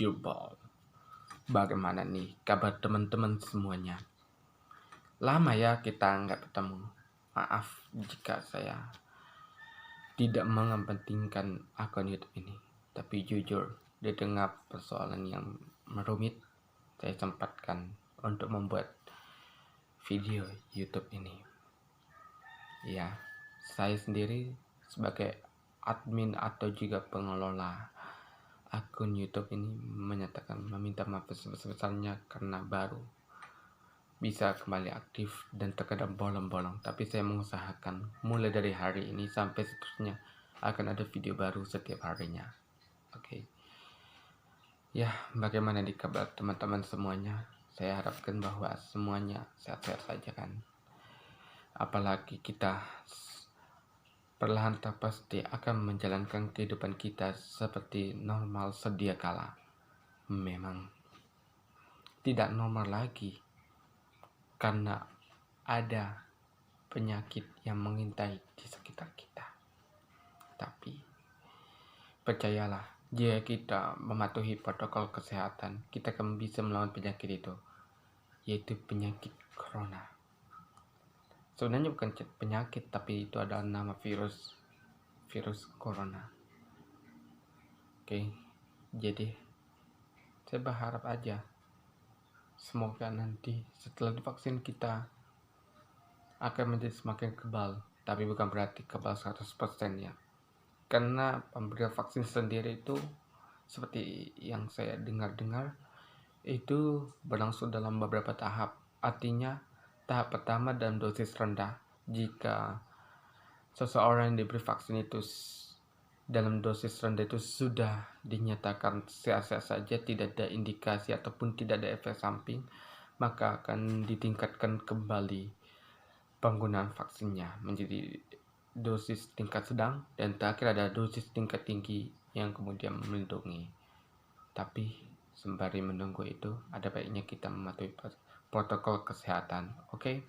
Jubal. Bagaimana nih kabar teman-teman semuanya? Lama ya kita nggak ketemu. Maaf jika saya tidak mengepentingkan akun YouTube ini. Tapi jujur, di tengah persoalan yang merumit, saya sempatkan untuk membuat video YouTube ini. Ya, saya sendiri sebagai admin atau juga pengelola akun YouTube ini menyatakan meminta maaf sebesar-besarnya karena baru bisa kembali aktif dan terkadang bolong-bolong, tapi saya mengusahakan mulai dari hari ini sampai seterusnya akan ada video baru setiap harinya. Oke. Ya, bagaimana di kabar teman-teman semuanya? Saya harapkan bahwa semuanya sehat-sehat saja kan. Apalagi kita perlahan tak pasti akan menjalankan kehidupan kita seperti normal sedia kala. Memang tidak normal lagi karena ada penyakit yang mengintai di sekitar kita. Tapi percayalah, jika kita mematuhi protokol kesehatan, kita akan bisa melawan penyakit itu, yaitu penyakit corona. Sebenarnya bukan penyakit, tapi itu adalah nama virus corona. Oke, jadi saya berharap aja semoga nanti setelah divaksin kita akan menjadi semakin kebal, tapi bukan berarti kebal 100% ya. Karena pemberian vaksin sendiri itu seperti yang saya dengar-dengar itu berlangsung dalam beberapa tahap. Artinya tahap pertama dalam dosis rendah, jika seseorang yang diberi vaksin itu dalam dosis rendah itu sudah dinyatakan sehat-sehat saja, tidak ada indikasi ataupun tidak ada efek samping, maka akan ditingkatkan kembali penggunaan vaksinnya menjadi dosis tingkat sedang, dan terakhir ada dosis tingkat tinggi yang kemudian melindungi. Tapi sembari menunggu itu, ada baiknya kita mematuhi protokol kesehatan. Oke?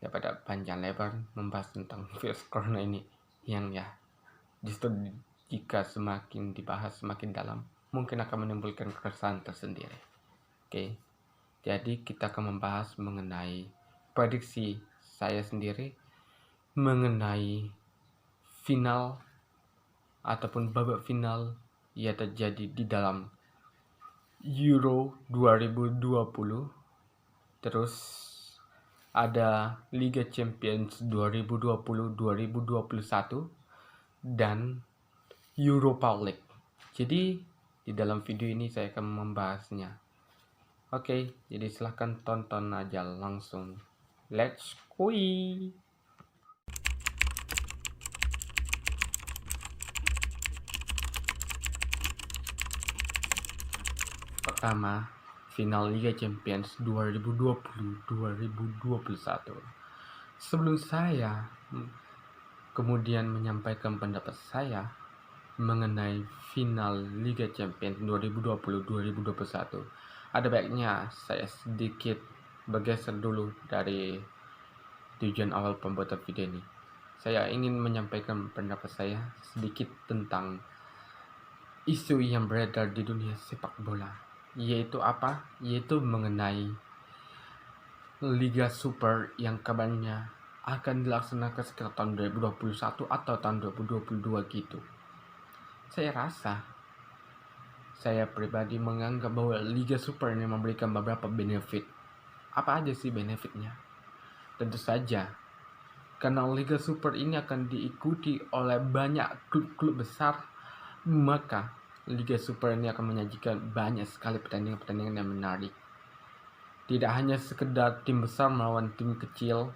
Daripada panjang lebar membahas tentang virus corona ini, yang ya justru jika semakin dibahas semakin dalam mungkin akan menimbulkan keresahan tersendiri. Oke? Jadi kita akan membahas mengenai prediksi saya sendiri mengenai final ataupun babak final yang terjadi di dalam Euro 2020. Terus ada Liga Champions 2020-2021 dan Europa League. Jadi di dalam video ini saya akan membahasnya. Oke, jadi silahkan tonton aja langsung. Let's go! Pertama, final Liga Champions 2020-2021. Sebelum saya kemudian menyampaikan pendapat saya mengenai final Liga Champions 2020-2021, ada baiknya saya sedikit bergeser dulu dari tujuan awal pembuatan video ini. Saya ingin menyampaikan pendapat saya sedikit tentang isu yang beredar di dunia sepak bola. Yaitu apa? Yaitu mengenai Liga Super yang kabarnya akan dilaksanakan sekitar tahun 2021 atau tahun 2022 gitu. Saya pribadi menganggap bahwa Liga Super ini memberikan beberapa benefit. Apa aja sih benefitnya? Tentu saja, karena Liga Super ini akan diikuti oleh banyak klub-klub besar, maka Liga Super ini akan menyajikan banyak sekali pertandingan-pertandingan yang menarik. Tidak hanya sekedar tim besar melawan tim kecil,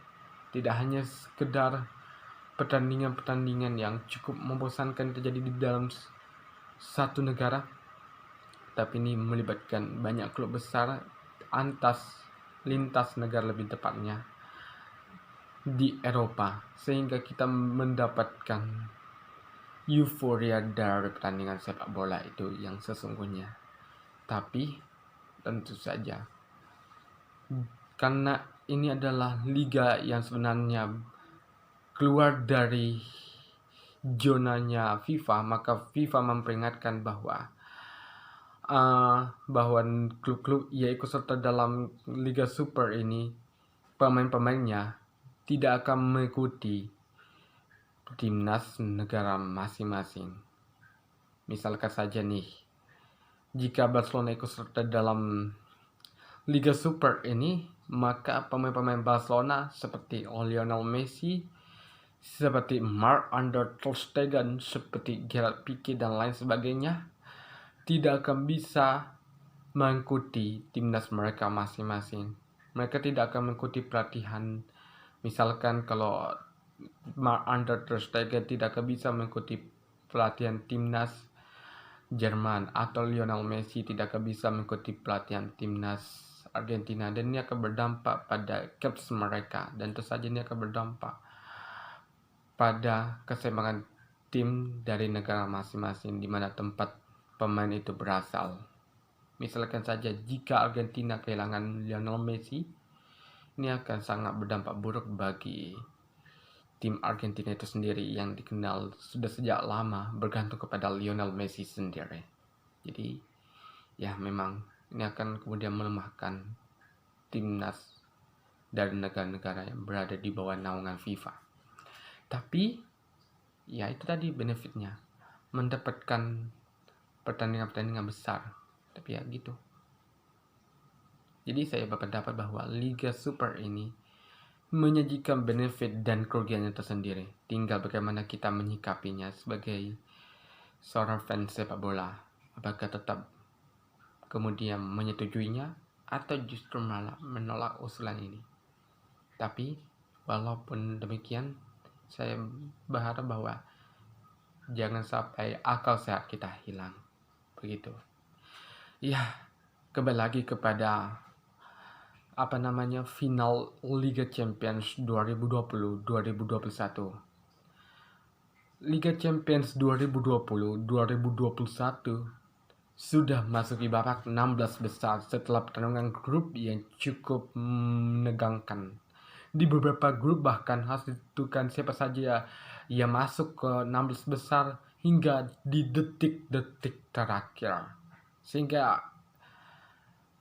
tidak hanya sekedar pertandingan-pertandingan yang cukup membosankan terjadi di dalam satu negara, tapi ini melibatkan banyak klub besar lintas negara, lebih tepatnya di Eropa, sehingga kita mendapatkan euforia dari pertandingan sepak bola itu yang sesungguhnya. Tapi tentu saja karena ini adalah liga yang sebenarnya keluar dari zonanya FIFA, maka FIFA memperingatkan bahwa bahwa klub-klub yang ikut serta dalam Liga Super ini, pemain-pemainnya tidak akan mengikuti timnas negara masing-masing. Misalkan saja nih, jika Barcelona ikut serta dalam Liga Super ini, maka pemain-pemain Barcelona seperti Lionel Messi, seperti Marc-Andre ter Stegen, seperti Gerard Pique dan lain sebagainya tidak akan bisa mengikuti timnas mereka masing-masing. Mereka tidak akan mengikuti pelatihan. Misalkan kalau Marc-Andre ter Stegen tidak akan bisa mengikuti pelatihan timnas Jerman, atau Lionel Messi tidak akan bisa mengikuti pelatihan timnas Argentina, dan ini akan berdampak pada caps mereka, dan tentu saja ini akan berdampak pada keseimbangan tim dari negara masing-masing di mana tempat pemain itu berasal. Misalkan saja jika Argentina kehilangan Lionel Messi, ini akan sangat berdampak buruk bagi tim Argentina itu sendiri yang dikenal sudah sejak lama bergantung kepada Lionel Messi sendiri. Jadi ya memang ini akan kemudian melemahkan timnas dari negara-negara yang berada di bawah naungan FIFA. Tapi ya itu tadi benefitnya, mendapatkan pertandingan-pertandingan besar. Tapi ya gitu. Jadi saya berpendapat bahwa Liga Super ini menyajikan benefit dan kerugiannya tersendiri. Tinggal bagaimana kita menyikapinya sebagai seorang fans sepak bola. Apakah tetap kemudian menyetujuinya atau justru malah menolak usulan ini. Tapi walaupun demikian, saya berharap bahwa jangan sampai akal sehat kita hilang. Begitu. Ya, kembali lagi kepada final Liga Champions 2020-2021. Liga Champions 2020-2021 sudah masuki babak 16 besar setelah pertarungan grup yang cukup menegangkan. Di beberapa grup bahkan harus ditentukan siapa saja yang masuk ke 16 besar hingga di detik-detik terakhir. Sehingga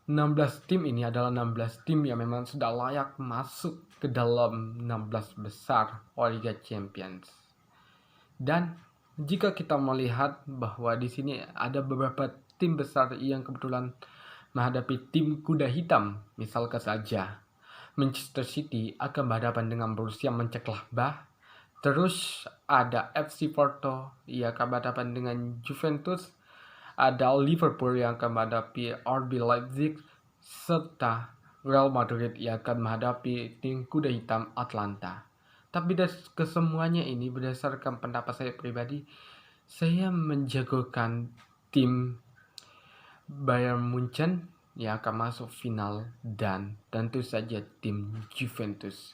16 tim ini adalah 16 tim yang memang sudah layak masuk ke dalam 16 besar Liga Champions. Dan jika kita melihat bahwa di sini ada beberapa tim besar yang kebetulan menghadapi tim kuda hitam, misalkan saja Manchester City akan berhadapan dengan Borussia Mönchengladbach. Terus ada FC Porto yang akan berhadapan dengan Juventus. Ada Liverpool yang akan menghadapi RB Leipzig, serta Real Madrid yang akan menghadapi tim kuda hitam Atlanta. Tapi dari kesemuanya ini, berdasarkan pendapat saya pribadi, saya menjagokan tim Bayern Munchen yang akan masuk final, dan tentu saja tim Juventus.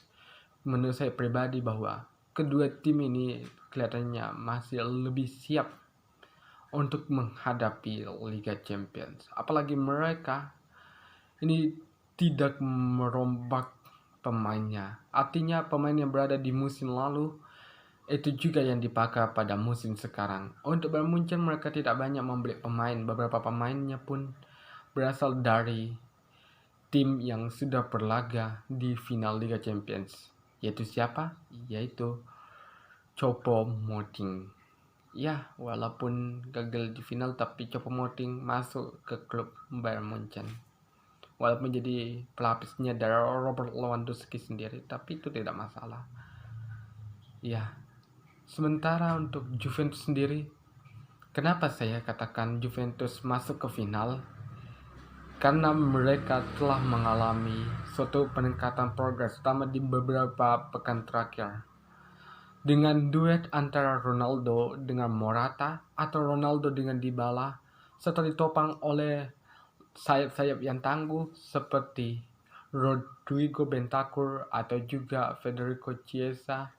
Menurut saya pribadi bahwa kedua tim ini kelihatannya masih lebih siap untuk menghadapi Liga Champions. Apalagi mereka ini tidak merombak pemainnya. Artinya pemain yang berada di musim lalu itu juga yang dipakai pada musim sekarang. Untuk Bayern Munchen mereka tidak banyak membeli pemain. Beberapa pemainnya pun berasal dari tim yang sudah berlaga di final Liga Champions. Yaitu siapa? Yaitu Choupo-Moting. Ya, walaupun gagal di final, tapi Choupo-Moting masuk ke klub Bayern Munchen. Walaupun jadi pelapisnya dari Robert Lewandowski sendiri, tapi itu tidak masalah. Ya, sementara untuk Juventus sendiri, kenapa saya katakan Juventus masuk ke final? Karena mereka telah mengalami suatu peningkatan progres, terutama di beberapa pekan terakhir. Dengan duet antara Ronaldo dengan Morata atau Ronaldo dengan Dybala, serta ditopang oleh sayap-sayap yang tangguh seperti Rodrigo Bentancur atau juga Federico Chiesa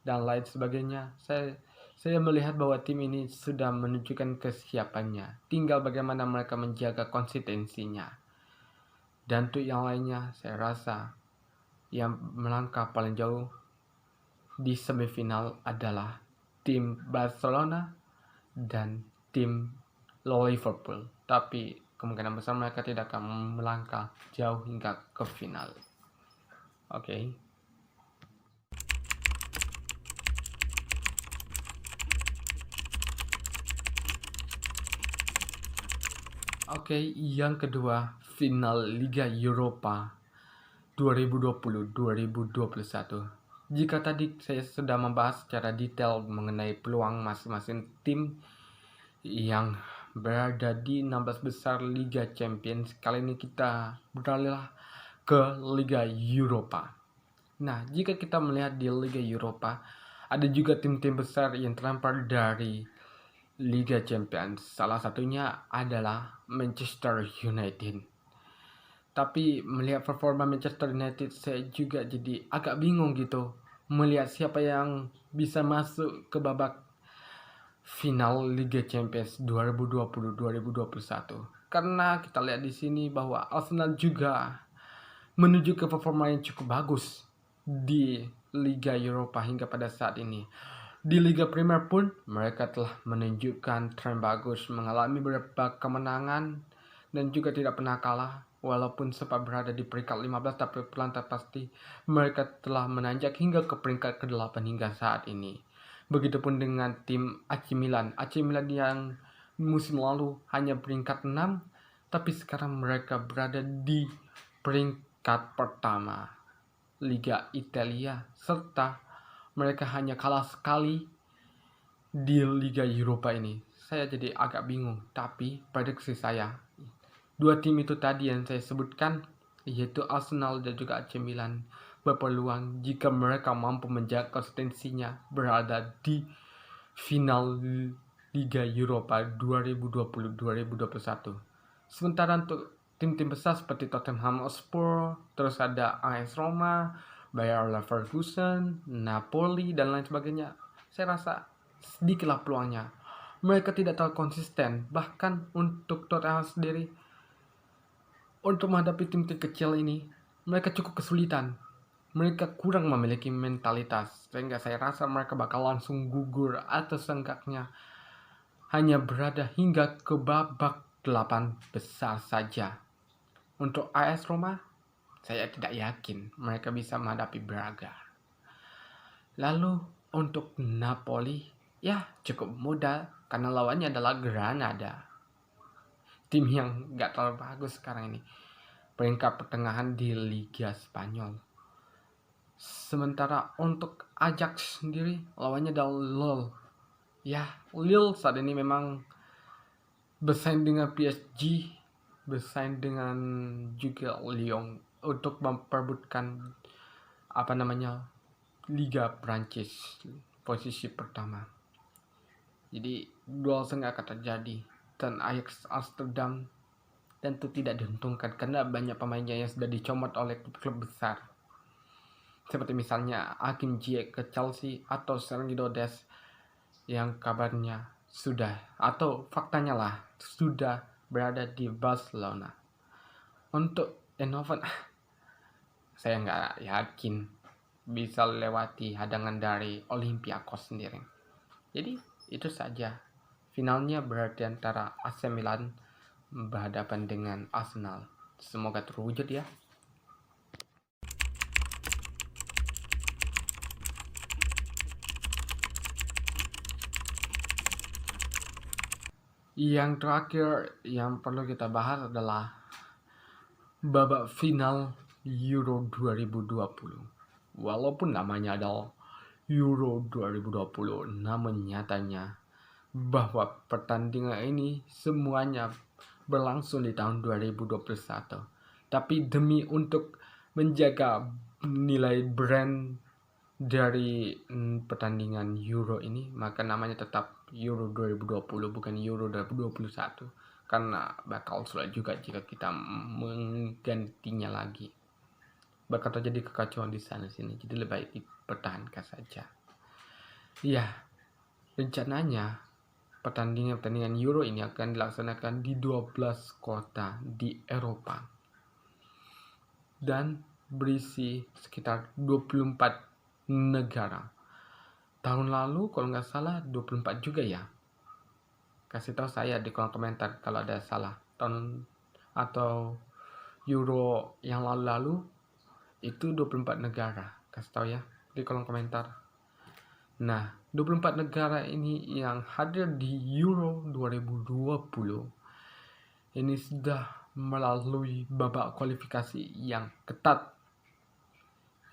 dan lain sebagainya. Saya melihat bahwa tim ini sudah menunjukkan kesiapannya. Tinggal bagaimana mereka menjaga konsistensinya. Dan untuk yang lainnya, saya rasa yang melangkah paling jauh di semifinal adalah tim Barcelona dan tim Liverpool. tapi kemungkinan besar mereka tidak akan melangkah jauh hingga ke final. Oke. Oke, yang kedua, final Liga Eropa 2020-2021. Jika tadi saya sudah membahas secara detail mengenai peluang masing-masing tim yang berada di 16 besar Liga Champions, kali ini kita beralih ke Liga Eropa. Nah, jika kita melihat di Liga Eropa, ada juga tim-tim besar yang terlempar dari Liga Champions. Salah satunya adalah Manchester United. Tapi melihat performa Manchester United, saya juga jadi agak bingung gitu melihat siapa yang bisa masuk ke babak final Liga Champions 2020-2021. Karena kita lihat di sini bahwa Arsenal juga menuju ke performa yang cukup bagus di Liga Eropa hingga pada saat ini. Di Liga Premier pun mereka telah menunjukkan tren bagus, mengalami beberapa kemenangan dan juga tidak pernah kalah. Walaupun sempat berada di peringkat 15, tapi pelan tak pasti mereka telah menanjak hingga ke peringkat ke-8 hingga saat ini. Begitupun dengan tim AC Milan. AC Milan yang musim lalu hanya peringkat 6, tapi sekarang mereka berada di peringkat pertama Liga Italia, serta mereka hanya kalah sekali di Liga Eropa ini. Saya jadi agak bingung, tapi prediksi saya, dua tim itu tadi yang saya sebutkan, yaitu Arsenal dan juga AC Milan, berpeluang jika mereka mampu menjaga konsistensinya berada di final Liga Eropa 2020-2021. Sementara untuk tim-tim besar seperti Tottenham Hotspur, terus ada AS Roma, Bayer Leverkusen, Napoli, dan lain sebagainya, saya rasa sedikitlah peluangnya. Mereka tidak terlalu konsisten. Bahkan untuk Tottenham sendiri, untuk menghadapi tim-tim kecil ini, mereka cukup kesulitan. Mereka kurang memiliki mentalitas, sehingga saya rasa mereka bakal langsung gugur atau seenggaknya hanya berada hingga ke babak 8 besar saja. Untuk AS Roma, saya tidak yakin mereka bisa menghadapi Braga. Lalu untuk Napoli, ya cukup mudah karena lawannya adalah Granada. Tim yang gak terlalu bagus sekarang ini. Peringkat pertengahan di Liga Spanyol. Sementara untuk Ajax sendiri, lawannya adalah Lille. Ya, Lille saat ini memang bersaing dengan PSG, bersaing dengan juga Lyon untuk memperebutkan Liga Prancis posisi pertama. Jadi duel sengit akan terjadi dan Ajax Amsterdam tentu tidak diuntungkan karena banyak pemainnya yang sudah dicomot oleh klub besar. Seperti misalnya Hakim Ziyech ke Chelsea atau Sergio Des yang kabarnya sudah atau faktanya lah sudah berada di Barcelona. Untuk Eindhoven, saya nggak yakin bisa lewati hadangan dari Olympiakos sendiri. Jadi itu saja. Finalnya berarti antara AC Milan berhadapan dengan Arsenal. Semoga terwujud ya. Yang terakhir yang perlu kita bahas adalah babak final Euro 2020. Walaupun namanya adalah Euro 2020, namun nyatanya bahwa pertandingan ini semuanya berlangsung di tahun 2021. Tapi demi untuk menjaga nilai brand dari pertandingan Euro ini, maka namanya tetap Euro 2020 bukan Euro 2021, karena bakal sulit juga jika kita menggantinya lagi. Bakal terjadi kekacauan di sana sini, jadi lebih baik dipertahankan saja. Ya, rencananya pertandingan Euro ini akan dilaksanakan di 12 kota di Eropa dan berisi sekitar 24 negara. Tahun lalu kalau nggak salah 24 juga ya. Kasih tahu saya di kolom komentar kalau ada salah. Tahun atau Euro yang lalu-lalu itu 24 negara. Kasih tahu ya di kolom komentar. Nah, 24 negara ini yang hadir di Euro 2020 ini sudah melalui babak kualifikasi yang ketat.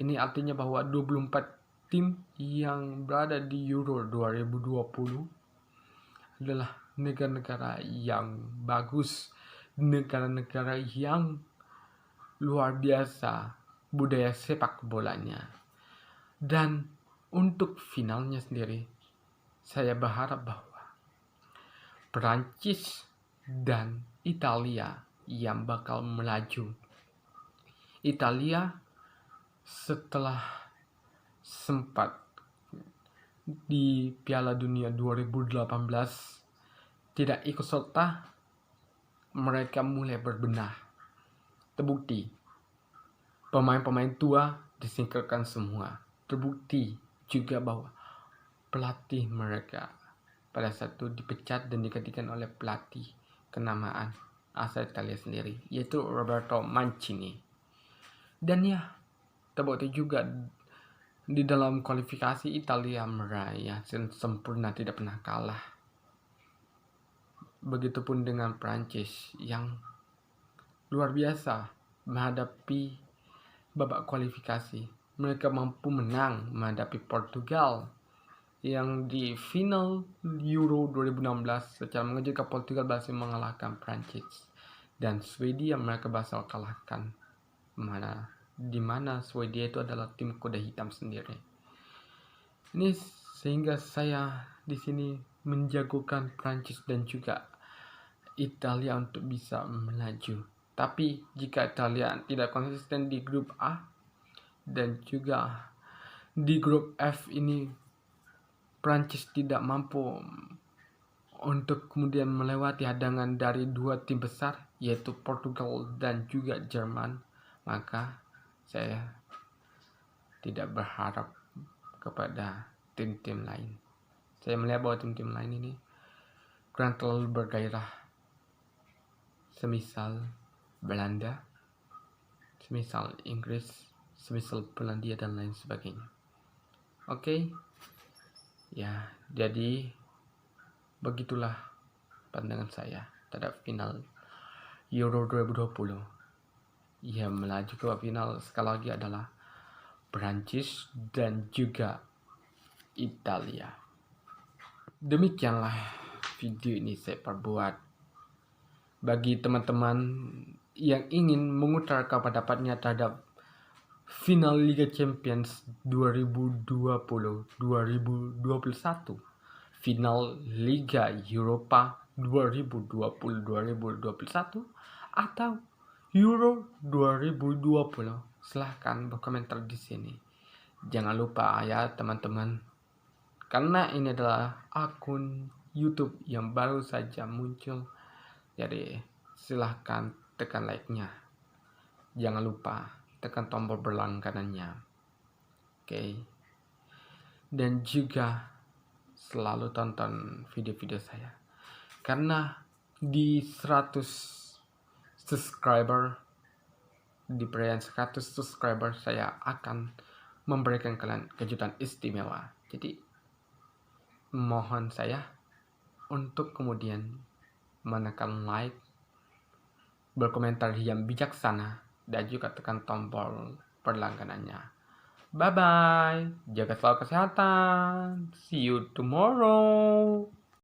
Ini artinya bahwa 24 tim yang berada di Euro 2020 adalah negara-negara yang bagus, negara-negara yang luar biasa budaya sepak bolanya. Dan untuk finalnya sendiri, saya berharap bahwa Perancis dan Italia yang bakal melaju. Italia setelah sempat di Piala Dunia 2018 tidak ikut serta, mereka mulai berbenah. Terbukti pemain-pemain tua disingkirkan semua. Terbukti juga bahwa pelatih mereka pada saat itu dipecat dan digantikan oleh pelatih kenamaan asal Italia sendiri, yaitu Roberto Mancini. Dan ya, terbukti juga di dalam kualifikasi Italia meraih sempurna, tidak pernah kalah. Begitupun dengan Prancis yang luar biasa menghadapi babak kualifikasi. Mereka mampu menang menghadapi Portugal yang di final Euro 2016 secara mengejutkan. Portugal berhasil mengalahkan Prancis, dan Swedia mereka berhasil kalahkan, di mana Swedia itu adalah tim kuda hitam sendiri. Ini sehingga saya di sini menjagokan Prancis dan juga Italia untuk bisa melaju. Tapi jika Italia tidak konsisten di grup A dan juga di grup F ini, Prancis tidak mampu untuk kemudian melewati hadangan dari dua tim besar, yaitu Portugal dan juga Jerman, maka saya tidak berharap kepada tim-tim lain. Saya melihat bahwa tim-tim lain ini kurang terlalu bergairah, semisal Belanda, semisal Inggris, semisal Polandia dan lain sebagainya. Oke. Ya, jadi begitulah pandangan saya terhadap final Euro 2020. Yang melaju ke final sekali lagi adalah Perancis dan juga Italia. Demikianlah video ini saya perbuat. Bagi teman-teman yang ingin mengutarakan pendapatnya terhadap final Liga Champions 2020-2021, final Liga Eropa 2020-2021, atau Euro 2020, silahkan berkomentar di sini. Jangan lupa ya teman-teman, karena ini adalah akun YouTube yang baru saja muncul, jadi silahkan tekan like-nya. Jangan lupa tekan tombol berlangganannya. Oke. Dan juga selalu tonton video-video saya, karena di 100 subscriber, di perayaan 100 subscriber, saya akan memberikan kalian kejutan istimewa. Jadi mohon saya untuk kemudian menekan like, berkomentar yang bijaksana, dan juga tekan tombol berlangganannya. Bye bye, jaga selalu kesehatan, see you tomorrow.